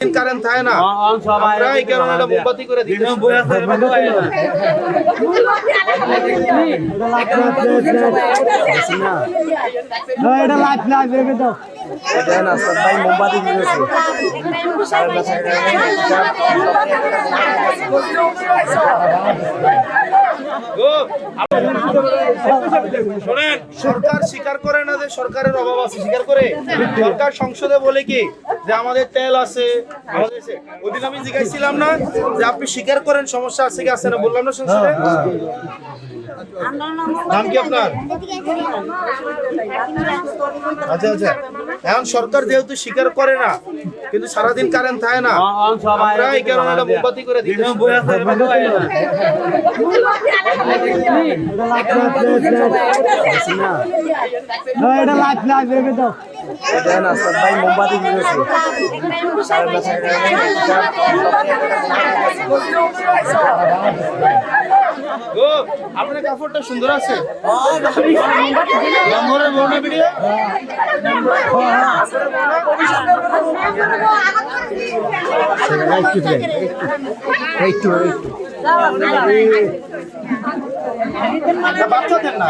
current থাকে না আমরা এই কারণে এটা মোমবাতি করে দিই এটা লাইট লাইট রেখে দাও এটা না সব ভাই মোমবাতি দিয়েছে শুনেন সরকার স্বীকার করে না যে সরকারের অভাব আছে স্বীকার করে সরকার সংসদে বলে কি যে আমাদের তেল আছে আমাদের ওইদিন আমি জিজ্ঞাসিলাম না যে আপনি স্বীকার করেন সমস্যা আছে কি আছে না বললাম না সংসদে নাম কি আপনার আচ্ছা আচ্ছা এখন সরকার যেহেতু স্বীকার করে না কিন্তু সারাদিন কারেন্ট থাকে না আমরা এই কারণে এটা মোমবাতি করে দিই এটা লাইট লাইট রেখে দাও এটা না সব ভাই মোমবাতি দিয়েছে ও আপনার কাপড়টা সুন্দর আছে নম্বরের বর্ণনা ভিডিও বাচ্চাদের না